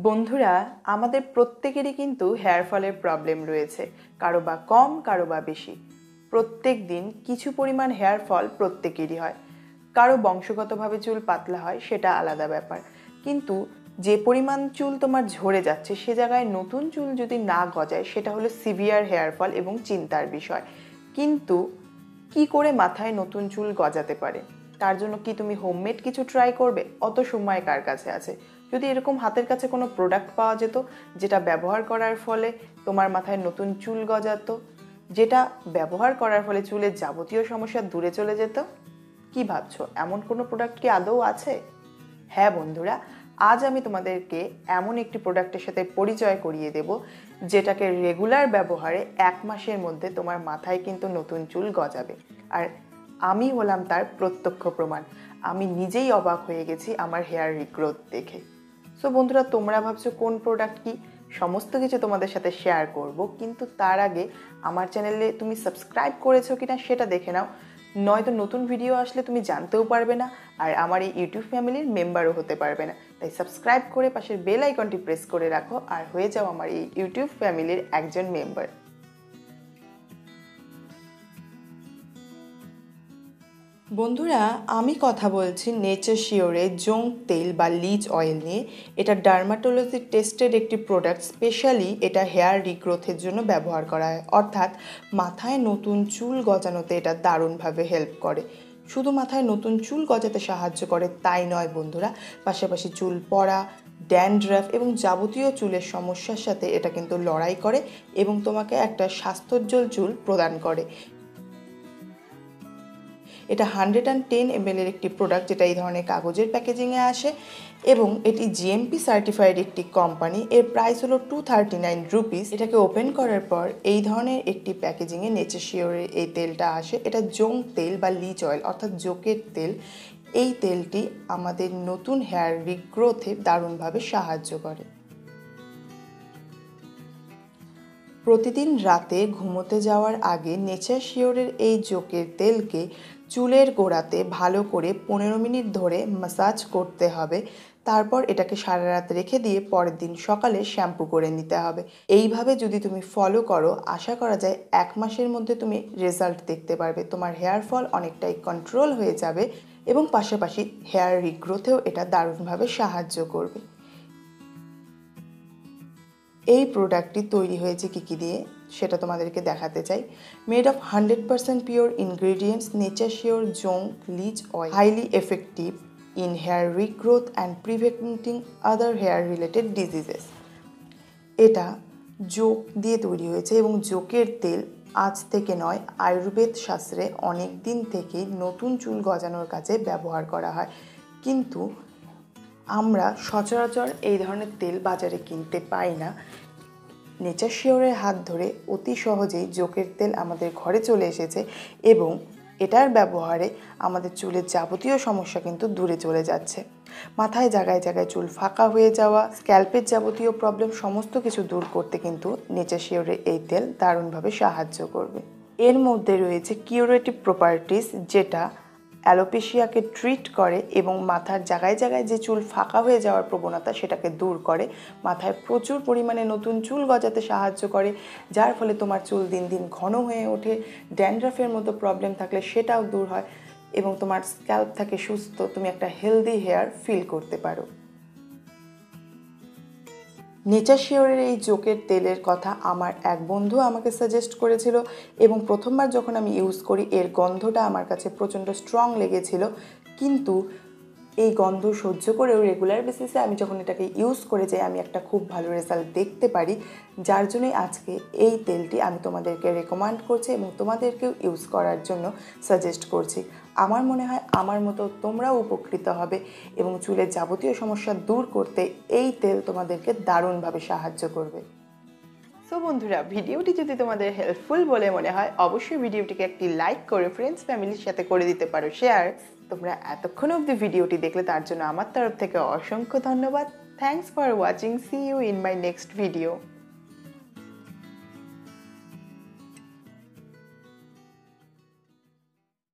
বন্ধুরা, আমাদের প্রত্যেকেরই কিন্তু হেয়ার ফলের প্রবলেম রয়েছে, কারো বা কম কারো বা বেশি। প্রত্যেক দিন কিছু পরিমাণ হেয়ার ফল প্রত্যেকেরই হয়। কারো বংশগতভাবে চুল পাতলা হয়, সেটা আলাদা ব্যাপার। কিন্তু যে পরিমাণ চুল তোমার ঝরে যাচ্ছে সে জায়গায় নতুন চুল যদি না গজায়, সেটা হলো সিভিয়ার হেয়ার ফল এবং চিন্তার বিষয়। কিন্তু কি করে মাথায় নতুন চুল গজাতে পারে, তার জন্য কি তুমি হোমমেড কিছু ট্রাই করবে? অত সময় কার কাছে আছে? যদি এরকম হাতের কাছে কোনো প্রোডাক্ট পাওয়া যেত যেটা ব্যবহার করার ফলে তোমার মাথায় নতুন চুল গজাতো, যেটা ব্যবহার করার ফলে চুলের যাবতীয় সমস্যা দূরে চলে যেত, কি ভাবছো এমন কোনো প্রোডাক্ট কি আদৌ আছে? হ্যাঁ বন্ধুরা, আজ আমি তোমাদেরকে এমন একটি প্রোডাক্টের সাথে পরিচয় করিয়ে দেব যেটাকে রেগুলার ব্যবহারে 1 মাসের মধ্যে তোমার মাথায় কিন্তু নতুন চুল গজাবে। আর আমি হলাম তার প্রত্যক্ষ প্রমাণ। আমি নিজেই অবাক হয়ে গেছি আমার হেয়ার রিগ্রোথ দেখে। সো বন্ধুরা, তোমরা ভাবছো কোন প্রোডাক্ট কি, সমস্ত কিছু তোমাদের সাথে শেয়ার করব, কিন্তু তার আগে আমার চ্যানেলে তুমি সাবস্ক্রাইব করেছো কিনা সেটা দেখে নাও, নয়তো নতুন ভিডিও আসলে তুমি জানতেও পারবে না আর আমার এই ইউটিউব ফ্যামিলির মেম্বারও হতে পারবে না। তাই সাবস্ক্রাইব করে পাশের বেল আইকনটি প্রেস করে রাখো আর হয়ে যাও আমার এই ইউটিউব ফ্যামিলির একজন মেম্বার। বন্ধুরা, আমি কথা বলছি নেচার শিওরের জোং তেল বা লিচ অয়েল নিয়ে। এটা ডার্মাটোলজি টেস্টেড একটি প্রোডাক্ট। স্পেশালি এটা হেয়ার রিগ্রোথের জন্য ব্যবহার করা হয়, অর্থাৎ মাথায় নতুন চুল গজানোতে এটা দারুণভাবে হেল্প করে। শুধু মাথায় নতুন চুল গজাতে সাহায্য করে তাই নয় বন্ধুরা, পাশাপাশি চুল পড়া, ড্যান্ড্রাফ এবং যাবতীয় চুলের সমস্যার সাথে এটা কিন্তু লড়াই করে এবং তোমাকে একটা স্বাস্থ্যোজ্জ্বল চুল প্রদান করে। এটা 110 ml এর একটি প্রোডাক্ট, যেটা এই ধরনের কাগজের প্যাকেজিংয়ে আসে এবং এটি জিএমপি সার্টিফাইড একটি কোম্পানি। এর প্রাইস হলো 239 রুপিস। এটাকে ওপেন করার পর এই ধরনের একটি প্যাকেজিংয়ে নেচার শিওরের এই তেলটা আসে। এটা জোং তেল বা লিচ অয়েল অর্থাৎ জোকের তেল। এই তেলটি আমাদের নতুন হেয়ার রিগ্রোথে দারুণভাবে সাহায্য করে। প্রতিদিন রাতে ঘুমোতে যাওয়ার আগে নেচার শিওরের এই জোকের তেলকে চুলের গোড়াতে ভালো করে 15 মিনিট ধরে ম্যাসাজ করতে হবে। তারপর এটাকে সারা রাত রেখে দিয়ে পরের দিন সকালে শ্যাম্পু করে নিতে হবে। এইভাবে যদি তুমি ফলো করো, আশা করা যায় 1 মাসের মধ্যে তুমি রেজাল্ট দেখতে পারবে। তোমার হেয়ার ফল অনেকটাই কন্ট্রোল হয়ে যাবে এবং পাশাপাশি হেয়ার রিগ্রোথেও এটা দারুণভাবে সাহায্য করবে। এই প্রোডাক্টটি তৈরি হয়েছে কী দিয়ে সেটা তোমাদেরকে দেখাতে চাই। Made of 100% pure ingredients, Nature Sure জোং leech oil highly effective in hair regrowth and preventing other hair related diseases. এটা জোক দিয়ে তৈরি হয়েছে এবং জোকের তেল আজ থেকে নয়, আয়ুর্বেদ শাস্ত্রে অনেক দিন থেকেই নতুন চুল গজানোর কাজে ব্যবহার করা হয়। কিন্তু আমরা সচরাচর এই ধরনের তেল বাজারে কিনতে পাই না। নেচার শিওরের হাত ধরে অতি সহজেই জোকের তেল আমাদের ঘরে চলে এসেছে এবং এটার ব্যবহারে আমাদের চুলের যাবতীয় সমস্যা কিন্তু দূরে চলে যাচ্ছে। মাথায় জায়গায় জায়গায় চুল ফাঁকা হয়ে যাওয়া, স্ক্যাল্পের যাবতীয় প্রবলেম সমস্ত কিছু দূর করতে কিন্তু নেচার শিওরের এই তেল দারুণভাবে সাহায্য করবে। এর মধ্যে রয়েছে কিউরেটিভ প্রপার্টিস, যেটা অ্যালোপেশিয়াকে ট্রিট করে এবং মাথার জায়গায় জায়গায় যে চুল ফাঁকা হয়ে যাওয়ার প্রবণতা সেটাকে দূর করে। মাথায় প্রচুর পরিমাণে নতুন চুল গজাতে সাহায্য করে, যার ফলে তোমার চুল দিন দিন ঘন হয়ে ওঠে। ড্যান্ড্রাফের মতো প্রবলেম থাকলে সেটাও দূর হয় এবং তোমার স্ক্যাল্প থাকে সুস্থ, তুমি একটা হেলদি হেয়ার ফিল করতে পারো। নেচার শিওরের এই জোকের তেলের কথা আমার এক বন্ধু আমাকে সাজেস্ট করেছিল এবং প্রথমবার যখন আমি ইউজ করি এর গন্ধটা আমার কাছে প্রচণ্ড স্ট্রং লেগেছিল। কিন্তু এই গন্ধ সহ্য করেও রেগুলার বেসিসে আমি যখন এটাকে ইউজ করে যাই, আমি একটা খুব ভালো রেজাল্ট দেখতে পারি। যার জন্যই আজকে এই তেলটি আমি তোমাদেরকে রেকমেন্ড করছি এবং তোমাদেরকেও ইউজ করার জন্য সাজেস্ট করছি। আমার মনে হয় আমার মতো তোমরাও উপকৃত হবে এবং চুলের যাবতীয় সমস্যা দূর করতে এই তেল তোমাদেরকে দারুণভাবে সাহায্য করবে। সো বন্ধুরা, ভিডিওটি যদি তোমাদের হেল্পফুল বলে মনে হয়, অবশ্যই ভিডিওটিকে একটি লাইক করে ফ্রেন্ডস ফ্যামিলির সাথে করে দিতে পারো শেয়ার। তোমরা এতক্ষণ অবধি ভিডিওটি দেখলে তার জন্য আমার তরফ থেকে অসংখ্য ধন্যবাদ। Thanks for watching. See you in my next video.